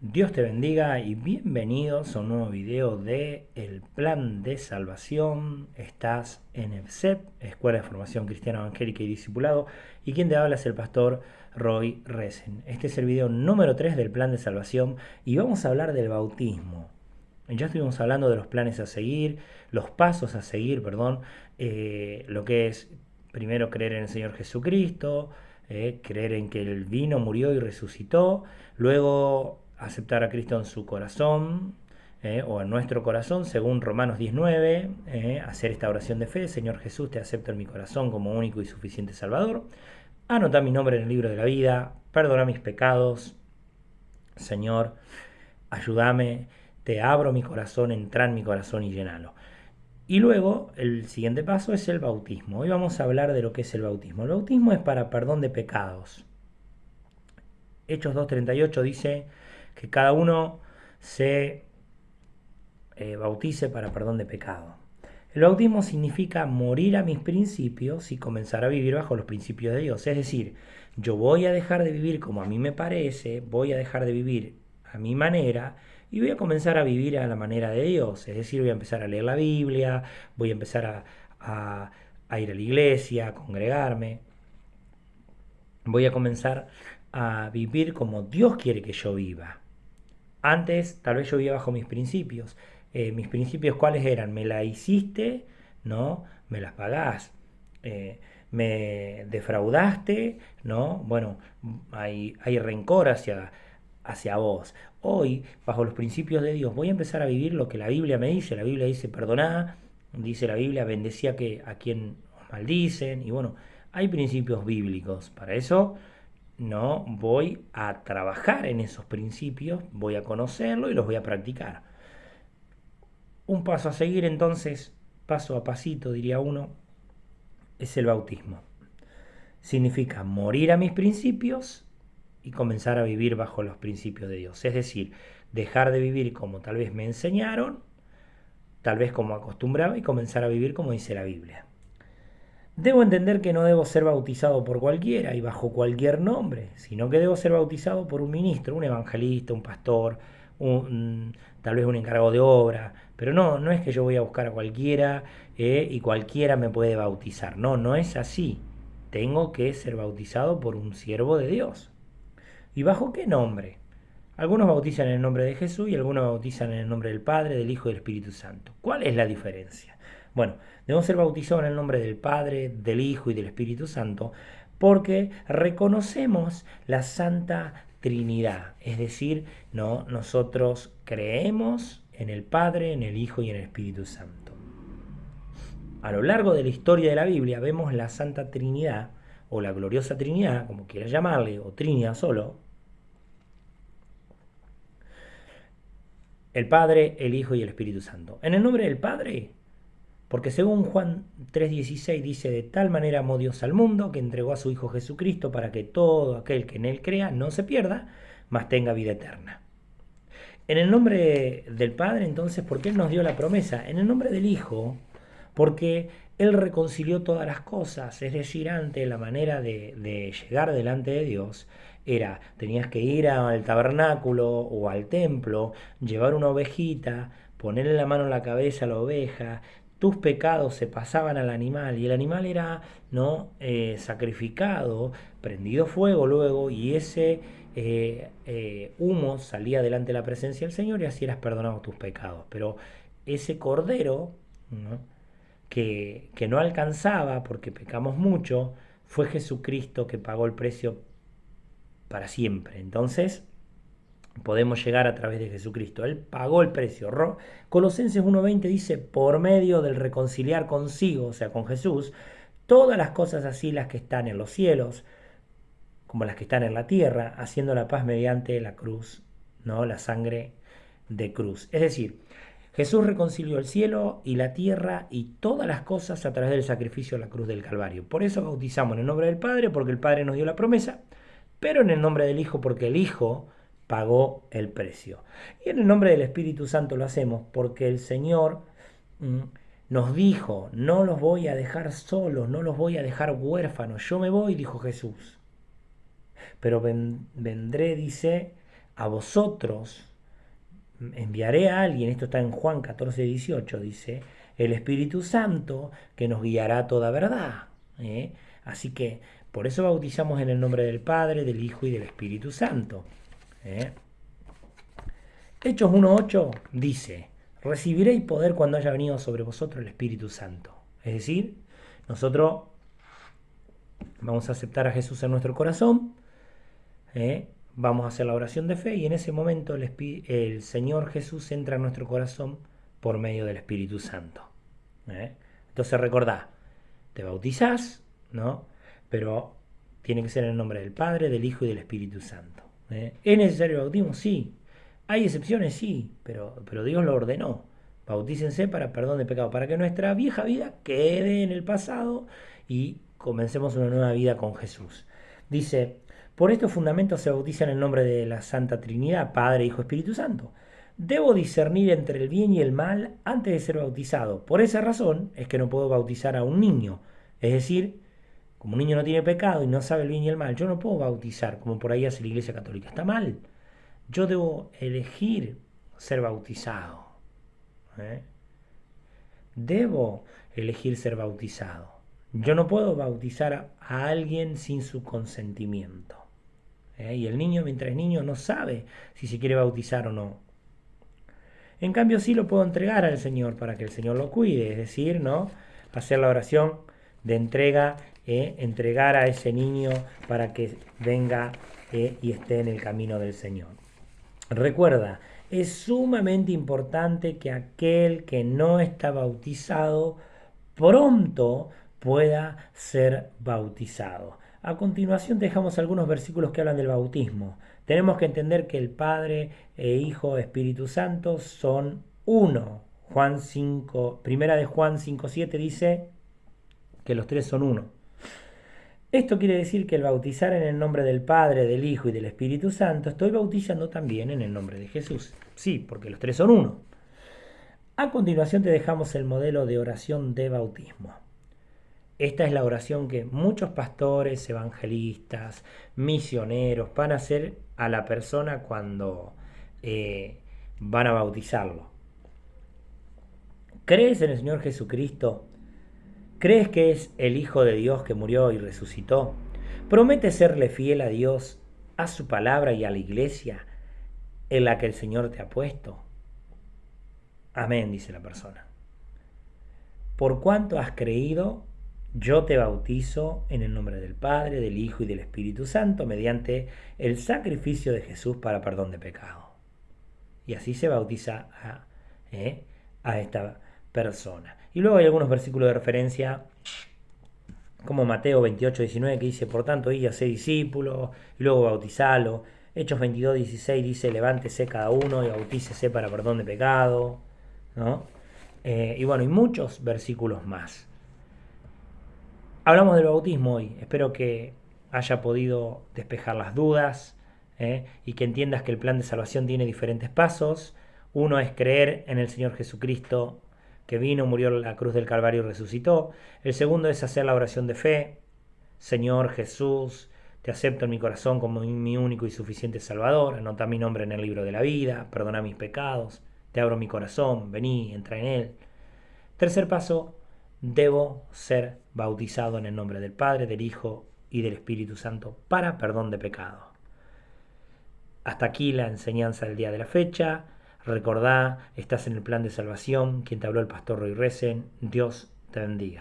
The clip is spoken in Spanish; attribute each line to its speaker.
Speaker 1: Dios te bendiga y bienvenidos a un nuevo video de El Plan de Salvación. Estás en EFSEP, Escuela de Formación Cristiana Evangélica y Discipulado, y quien te habla es el pastor Roy Resen. Este es el video número 3 del Plan de Salvación y vamos a hablar del bautismo. Ya estuvimos hablando de los planes a seguir, los pasos a seguir, perdón, lo que es primero creer en el Señor Jesucristo, creer en que Él vino, murió y resucitó, luego aceptar a Cristo en su corazón, o en nuestro corazón, según Romanos 19, hacer esta oración de fe: Señor Jesús, te acepto en mi corazón como único y suficiente Salvador, anotar mi nombre en el libro de la vida, perdonar mis pecados, Señor, ayúdame, te abro mi corazón, entra en mi corazón y llénalo. Y luego el siguiente paso es el bautismo. Hoy vamos a hablar de lo que es el bautismo. El bautismo es para perdón de pecados. Hechos 2:38 dice que cada uno se bautice para perdón de pecado. El bautismo significa morir a mis principios y comenzar a vivir bajo los principios de Dios. Es decir, yo voy a dejar de vivir como a mí me parece, voy a dejar de vivir a mi manera y voy a comenzar a vivir a la manera de Dios. Es decir, voy a empezar a leer la Biblia, voy a empezar a ir a la iglesia, a congregarme. Voy a comenzar a vivir como Dios quiere que yo viva. Antes tal vez yo vivía bajo mis principios. Mis principios, ¿cuáles eran? Me la hiciste, ¿no? Me las pagás. Me defraudaste, ¿no? Bueno, hay rencor hacia vos. Hoy, bajo los principios de Dios, voy a empezar a vivir lo que la Biblia me dice. La Biblia dice perdoná, dice la Biblia bendecí a quien os maldicen. Y bueno, hay principios bíblicos. Para eso no voy a trabajar en esos principios, voy a conocerlo y los voy a practicar. Un paso a seguir entonces, paso a pasito diría uno, es el bautismo. Significa morir a mis principios y comenzar a vivir bajo los principios de Dios. Es decir, dejar de vivir como tal vez me enseñaron, tal vez como acostumbraba, y comenzar a vivir como dice la Biblia. Debo entender que no debo ser bautizado por cualquiera y bajo cualquier nombre, sino que debo ser bautizado por un ministro, un evangelista, un pastor, tal vez un encargado de obra. Pero no es que yo voy a buscar a cualquiera y cualquiera me puede bautizar. No es así. Tengo que ser bautizado por un siervo de Dios. ¿Y bajo qué nombre? Algunos bautizan en el nombre de Jesús y algunos bautizan en el nombre del Padre, del Hijo y del Espíritu Santo. ¿Cuál es la diferencia? Bueno, debemos ser bautizados en el nombre del Padre, del Hijo y del Espíritu Santo porque reconocemos la Santa Trinidad. Es decir, nosotros creemos en el Padre, en el Hijo y en el Espíritu Santo. A lo largo de la historia de la Biblia vemos la Santa Trinidad, o la gloriosa Trinidad, como quieras llamarle, o Trinidad solo: el Padre, el Hijo y el Espíritu Santo. En el nombre del Padre, porque según Juan 3:16 dice: de tal manera amó Dios al mundo que entregó a su Hijo Jesucristo para que todo aquel que en él crea no se pierda, mas tenga vida eterna. En el nombre del Padre, entonces, porque Él nos dio la promesa. En el nombre del Hijo, porque Él reconcilió todas las cosas. Es decir, antes la manera de llegar delante de Dios era: tenías que ir al tabernáculo o al templo, llevar una ovejita, ponerle la mano en la cabeza a la oveja, tus pecados se pasaban al animal y el animal era sacrificado, prendido fuego luego, y ese humo salía delante de la presencia del Señor y así eras perdonado tus pecados. Pero ese cordero, ¿no?, que no alcanzaba porque pecamos mucho, fue Jesucristo que pagó el precio para siempre. Entonces podemos llegar a través de Jesucristo. Él pagó el precio. Colosenses 1:20 dice: por medio del reconciliar consigo, o sea, con Jesús, todas las cosas, así las que están en los cielos como las que están en la tierra, haciendo la paz mediante la cruz, ¿no?, la sangre de cruz. Es decir, Jesús reconcilió el cielo y la tierra y todas las cosas a través del sacrificio de la cruz del Calvario. Por eso bautizamos en el nombre del Padre, porque el Padre nos dio la promesa, pero en el nombre del Hijo, porque el Hijo pagó el precio. Y en el nombre del Espíritu Santo lo hacemos porque el Señor nos dijo: no los voy a dejar solos, no los voy a dejar huérfanos, yo me voy, dijo Jesús, pero vendré, dice, a vosotros enviaré a alguien, esto está en Juan 14:18, dice, el Espíritu Santo que nos guiará a toda verdad. Así que por eso bautizamos en el nombre del Padre, del Hijo y del Espíritu Santo. Hechos 1:8 dice, recibiréis poder cuando haya venido sobre vosotros el Espíritu Santo. Es decir, nosotros vamos a aceptar a Jesús en nuestro corazón, vamos a hacer la oración de fe y en ese momento el Señor Jesús entra en nuestro corazón por medio del Espíritu Santo. Entonces recordá, te bautizás, ¿no? Pero tiene que ser en el nombre del Padre, del Hijo y del Espíritu Santo. ¿Es necesario el bautismo? Sí. ¿Hay excepciones? Sí, pero Dios lo ordenó. Bautícense para perdón de pecado, para que nuestra vieja vida quede en el pasado y comencemos una nueva vida con Jesús. Dice, por estos fundamentos se bautiza en el nombre de la Santa Trinidad, Padre, Hijo, Espíritu Santo. Debo discernir entre el bien y el mal antes de ser bautizado. Por esa razón es que no puedo bautizar a un niño. Es decir, como un niño no tiene pecado y no sabe el bien y el mal, yo no puedo bautizar como por ahí hace la Iglesia Católica. Está mal. Yo debo elegir ser bautizado. Debo elegir ser bautizado. Yo no puedo bautizar a alguien sin su consentimiento. Y el niño, mientras es niño, no sabe si se quiere bautizar o no. En cambio, sí lo puedo entregar al Señor para que el Señor lo cuide. Es decir, ¿no? Hacer la oración de entrega, entregar a ese niño para que venga y esté en el camino del Señor. Recuerda, es sumamente importante que aquel que no está bautizado pronto pueda ser bautizado. A continuación dejamos algunos versículos que hablan del bautismo. Tenemos que entender que el Padre, Hijo, Espíritu Santo son uno. Primera de Juan 5:7 dice que los tres son uno. Esto quiere decir que al bautizar en el nombre del Padre, del Hijo y del Espíritu Santo, estoy bautizando también en el nombre de Jesús. Sí, porque los tres son uno. A continuación te dejamos el modelo de oración de bautismo. Esta es la oración que muchos pastores, evangelistas, misioneros van a hacer a la persona cuando van a bautizarlo. ¿Crees en el Señor Jesucristo? ¿Crees que es el Hijo de Dios que murió y resucitó? ¿Promete serle fiel a Dios, a su palabra y a la iglesia en la que el Señor te ha puesto? Amén, dice la persona. Por cuanto has creído, yo te bautizo en el nombre del Padre, del Hijo y del Espíritu Santo mediante el sacrificio de Jesús para perdón de pecado. Y así se bautiza a esta persona. Y luego hay algunos versículos de referencia, como Mateo 28:19, que dice, por tanto, id y haced discípulos, y luego bautizalo. Hechos 22:16 dice, levántese cada uno y bautícese para perdón de pecado, ¿no? Y bueno, y muchos versículos más. Hablamos del bautismo hoy. Espero que haya podido despejar las dudas y que entiendas que el plan de salvación tiene diferentes pasos. Uno es creer en el Señor Jesucristo que vino, murió en la cruz del Calvario y resucitó. El segundo es hacer la oración de fe. Señor Jesús, te acepto en mi corazón como mi único y suficiente Salvador. Anota mi nombre en el libro de la vida. Perdona mis pecados. Te abro mi corazón. Vení, entra en él. Tercer paso, debo ser bautizado en el nombre del Padre, del Hijo y del Espíritu Santo para perdón de pecado. Hasta aquí la enseñanza del día de la fecha. Recordá, estás en el plan de salvación. Quien te habló, el pastor Roy Resen. Dios te bendiga.